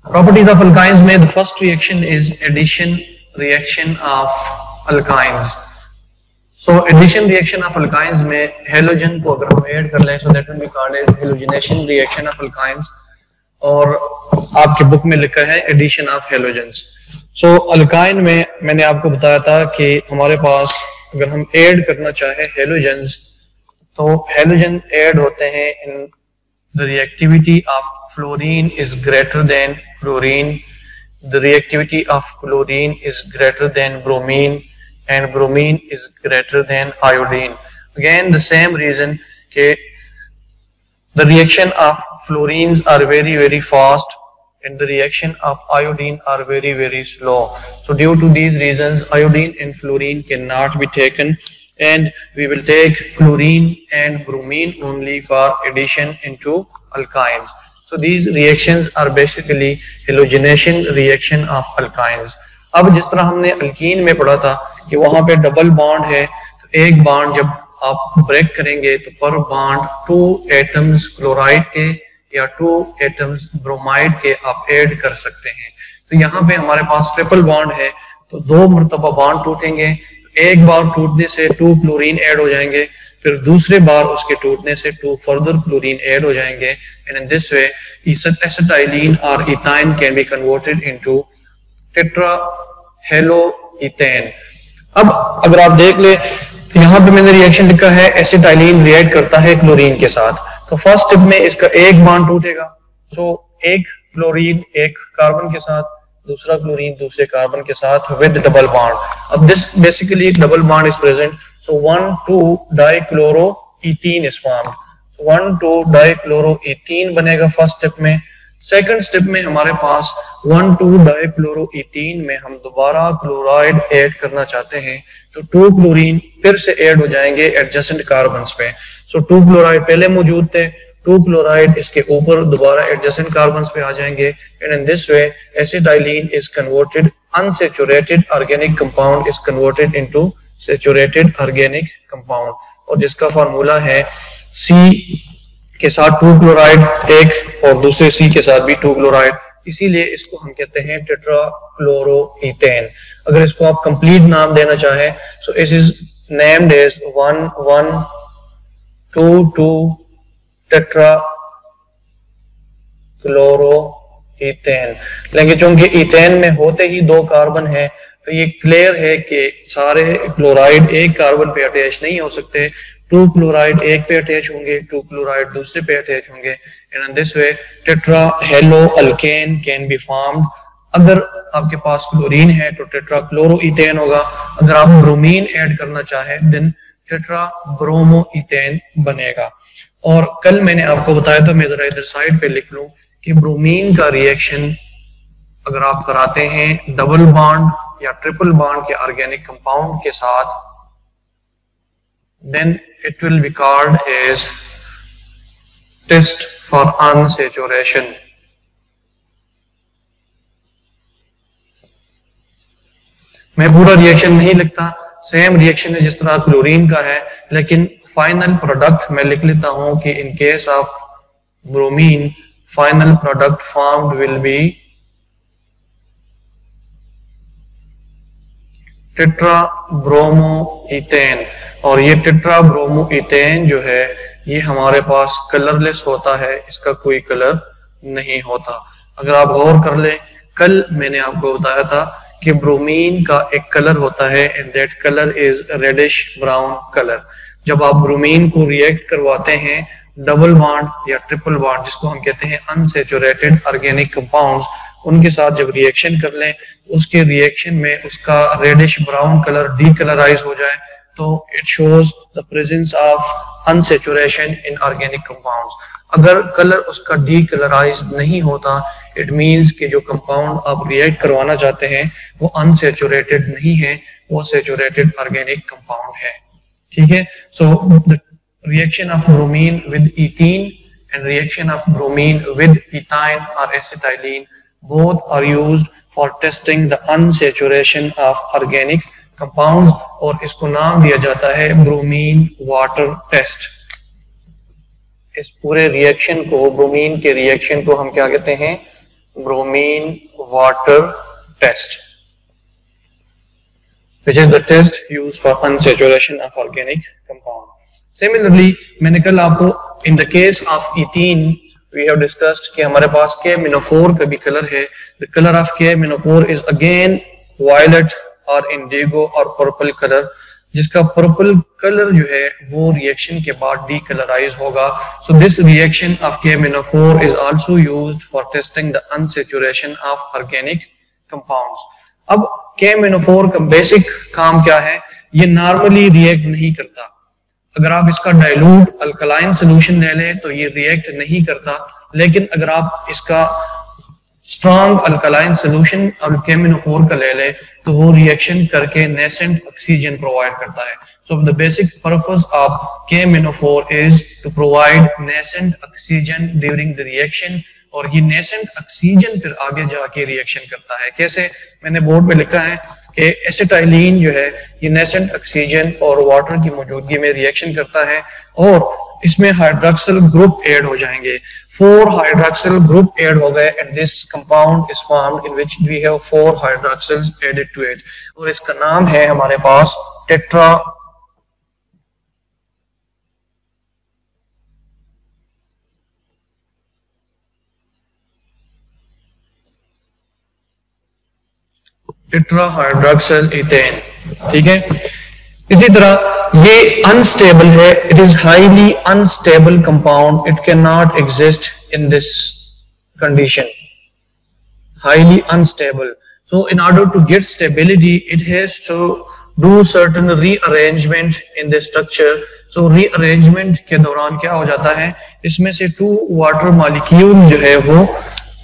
Properties of alkynes में the first reaction is addition reaction of alkynes. So addition reaction of alkynes में halogen को अगर हम add कर लें so that will be called as halogenation reaction of alkynes, और आपके book में लिखा है addition of halogens. So alkyne में मैंने आपको बताया था कि हमारे पास अगर हम ऐड करना चाहे halogens तो halogen ऐड होते हैं in the reactivity of fluorine is greater than chlorine, the reactivity of chlorine is greater than bromine, and bromine is greater than iodine. Again the same reason that the reaction of fluorines are very fast and the reaction of iodine are very slow. So due to these reasons iodine and fluorine cannot be taken, and we will take chlorine and bromine only for addition into alkynes. So these reactions are basically halogenation reaction of alkynes. अब जिस तरह हमने alkyne में पढ़ा था कि वहां पे डबल बॉन्ड है, तो एक बॉन्ड जब आप ब्रेक करेंगे तो पर बॉन्ड 2 एटम्स क्लोराइड के या 2 एटम्स ब्रोमाइड के आप ऐड कर सकते हैं. तो यहाँ पे हमारे पास ट्रिपल बॉन्ड है तो 2 मरतबा बॉन्ड टूटेंगे, एक बार टूटने से 2 क्लोरीन ऐड हो जाएंगे, फिर दूसरे बार उसके टूटने से 2 फर्दर क्लोरीन ऐड हो जाएंगे, and in this way acetylene और ethyne can be converted into tetrahaloethane. अब अगर आप देख ले तो यहाँ पे मैंने रिएक्शन लिखा है एसिटाइलिन रिएक्ट करता है क्लोरीन के साथ. तो फर्स्ट स्टेप में इसका एक बॉन्ड टूटेगा, सो एक क्लोरीन एक कार्बन के साथ, दूसरा क्लोरीन दूसरे कार्बन के साथ विद डबल बॉन्ड. अब this basically double bond is present, so 1,2-डाइक्लोरोइथीन इज फॉर्म्ड. 1,2-डाइक्लोरोइथीन बनेगा फर्स्ट स्टेप में. सेकंड स्टेप में हमारे पास 1,2-डाइक्लोरोइथीन में हम दोबारा क्लोराइड ऐड करना चाहते हैं तो 2 क्लोरीन फिर से ऐड हो जाएंगे एडजेसेंट कार्बन्स पे. सो 2 क्लोराइड पहले मौजूद थे, 2 क्लोराइड इसके ऊपर दोबारा एडजेसेंट कार्बन्स पे आ जाएंगे, and in this way acetylene is converted, unsaturated organic compound is converted into saturated organic compound, और जिसका फार्मूला है C के साथ 2 क्लोराइड एक और दूसरे C के साथ भी 2 क्लोराइड, इसीलिए इसको हम कहते हैं टेट्राक्लोरोइथेन. अगर इसको आप कंप्लीट नाम देना चाहे so it is named as 1,1,2,2 tetrachloroethane. लेकिन चूंकि इथेन में होते ही 2 कार्बन है तो ये क्लियर है कि सारे क्लोराइड एक कार्बन पे अटैच नहीं हो सकते. 2 क्लोराइड एक पे अटैच होंगे, 2 क्लोराइड दूसरे पे अटैच होंगे, and in this way tetrahaloalkane can be formed. अगर आपके पास क्लोरीन है तो टेट्राक्लोरोइथेन होगा, अगर आप ब्रोमीन ऐड करना चाहे देन टेट्राब्रोमोइथेन बनेगा. और कल मैंने आपको बताया था, मैं जरा इधर साइड पे लिख लूं कि ब्रोमीन का रिएक्शन अगर आप कराते हैं डबल बॉन्ड या ट्रिपल बॉन्ड के ऑर्गेनिक कंपाउंड के साथ, then it will be called as test for unsaturation. मैं पूरा रिएक्शन नहीं लिखता, सेम रिएक्शन है जिस तरह क्लोरीन का है, लेकिन फाइनल प्रोडक्ट मैं लिख लेता हूं कि in case of bromine final product formed will be tetrabromoethane. और ये टेट्राब्रोमोइथेन जो है ये हमारे पास कलरलेस होता है, इसका कोई कलर नहीं होता. अगर आप गौर कर ले, कल मैंने आपको बताया था कि ब्रोमीन का एक कलर होता है and that colour is reddish brown colour. जब आप ब्रोमीन को रिएक्ट करवाते हैं डबल बॉन्ड या ट्रिपल बॉन्ड जिसको हम कहते हैं अनसैचुरेटेड ऑर्गेनिक कंपाउंड्स, उनके साथ जब रिएक्शन कर लें उसके रिएक्शन में उसका रेडिश ब्राउन कलर डीकलराइज हो जाए तो it shows the presence of unsaturation in organic compounds. अगर कलर उसका डीकलराइज नहीं होता इट मींस कि जो कंपाउंड आप रिएक्ट करवाना चाहते हैं वो अनसैचुरेटेड नहीं है, वो सैचुरेटेड ऑर्गेनिक कंपाउंड है. ठीक है. So the reaction of bromine with ethene and reaction of bromine with ethyne और acetylene both are used for testing the unsaturation of organic compounds और इसको नाम दिया जाता है ब्रोमीन वाटर टेस्ट. इस पूरे रिएक्शन को, ब्रोमीन के रिएक्शन को हम क्या कहते हैं? bromine water test, which is the test used for unsaturation of organic compound. Similarly, मैंने कल आपको in the case of ethene we have discussed कि हमारे पास KMnO4 का भी कलर है. The color of KMnO4 is again violet or indigo or purple color, जिसका purple colour जो है वो रिएक्शन के बाद डीकलराइज होगा. So this reaction of KMnO4 is also used for testing the unsaturation of organic compounds. अब KMnO4 का basic काम क्या है? ये नॉर्मली रिएक्ट नहीं करता. अगर आप इसका डाइल्यूट अल्कलाइन सोल्यूशन ले लें तो ये रिएक्ट नहीं करता, लेकिन अगर आप इसका स्ट्रॉन्ग अल्कलाइन सोल्यूशन और KMnO4 का ले ले तो वो रिएक्शन करके नेसेंट ऑक्सीजन प्रोवाइड करता है. So the basic purpose of KMnO4 is to provide nascent oxygen during the reaction, और ये नेसेंट ऑक्सीजन फिर आगे जाके रिएक्शन करता है. कैसे? मैंने बोर्ड पे लिखा है कि एसिटाइलिन जो है ये नेसेंट ऑक्सीजन और वाटर की मौजूदगी में रिएक्शन करता है और इसमें हाइड्रोक्सिल ग्रुप ऐड हो जाएंगे. 4 हाइड्रोक्सिल ग्रुप ऐड हो गए and this compound is formed in which we have 4 hydroxyls added to it, और इसका नाम है हमारे पास टेट्राहाइड्रोक्सिल इथेन. ठीक है. इसी तरह ये अनस्टेबल है. It is highly unstable compound. It can not exist in this condition. Highly unstable. So in order to get stability it has to do certain rearrangement in the structure. So rearrangement के दौरान क्या हो जाता है? इसमें से 2 water molecule जो है वो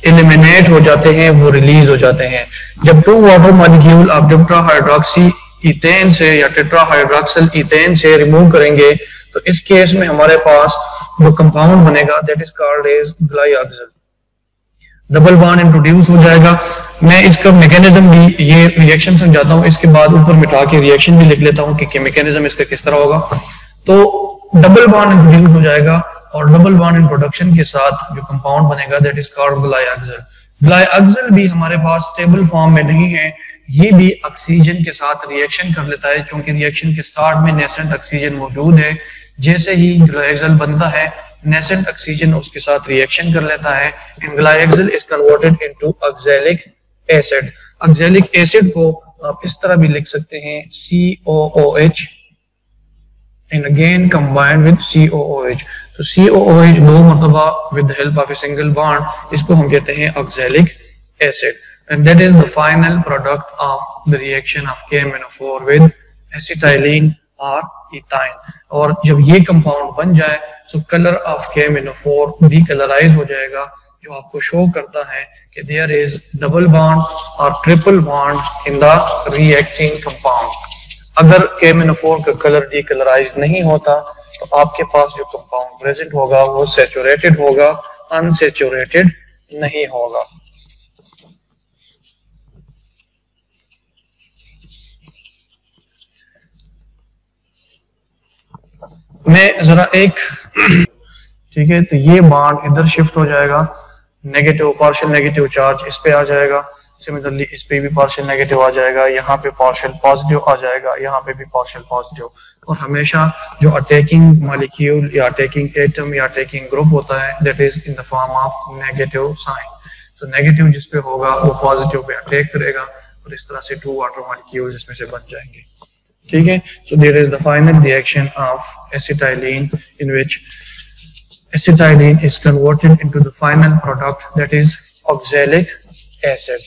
एलिमिनेट हो जाते हैं, वो रिलीज हो जाते हैं. जब 2 वाटर मॉलिक्यूल आप टेट्राहाइड्रोक्सी इथेन से या टेट्राहाइड्रोक्सिल इथेन से रिमूव करेंगे तो इस केस में हमारे पास जो कंपाउंड बनेगा that is called as glyoxal. Double bond introduce हो जाएगा. मैं इसका मैकेनिज्म भी ये रिएक्शन समझाता हूँ, इसके बाद ऊपर मिटा के रिएक्शन भी लिख लेता हूँ कि मैकेनिज्म इसका किस तरह होगा. तो डबल बॉन्ड इंट्रोड्यूस हो जाएगा और डबल बॉन्ड इन प्रोडक्शन के साथ जो कंपाउंड बनेगा दैट इज कॉल्ड ग्लाइऑक्सिल. ग्लाइऑक्सिल भी हमारे पास स्टेबल फॉर्म में नहीं है. ये भी ऑक्सीजन के साथ रिएक्शन कर लेता है, क्योंकि रिएक्शन के स्टार्ट में नेसेंट ऑक्सीजन मौजूद है. जैसे ही ग्लाइऑक्सिल बनता है नेसेंट ऑक्सीजन उसके साथ रिएक्शन कर लेता है and glyoxal is converted into oxalic acid. Oxalic acid को आप इस तरह भी लिख सकते हैं COOH and again combined with COOH. तो COOH 2 मरतबा with the help of a single bond, इसको हम कहते हैं oxalic acid, and that is the final product of the reaction of KMnO4 with acetylene or ethyne. और जब ये compound बन जाए तो कलर ऑफ KMnO4 डीकलराइज हो जाएगा, जो आपको शो करता है कि देयर इज डबल बॉन्ड और triple bond in the reacting compound. अगर KMnO4 का कलर डीकलराइज नहीं होता तो आपके पास जो कंपाउंड प्रेजेंट होगा वो सैचुरेटेड होगा, अनसैचुरेटेड नहीं होगा. मैं जरा एक ठीक है, तो ये बॉन्ड इधर शिफ्ट हो जाएगा, नेगेटिव पार्शियल नेगेटिव चार्ज इस पे आ जाएगा. सिमिलरली इस पे भी पार्शियल नेगेटिव आ जाएगा, यहाँ पे पार्शियल पॉजिटिव आ जाएगा, यहाँ पे भी पार्शियल पॉजिटिव. और हमेशा जो अटैकिंग मॉलिक्यूल या अटैकिंग एटम या अटैकिंग ग्रुप होता है that is in the form of negative sign. तो नेगेटिव जिस पे होगा वो पॉजिटिव पे अटैक करेगा और इस तरह से 2 वाटर मॉलिक्यूल इसमें से बन जाएंगे. ठीक है. So there is the final reaction of acetylene in which acetylene is converted into the final product that is oxalic acid.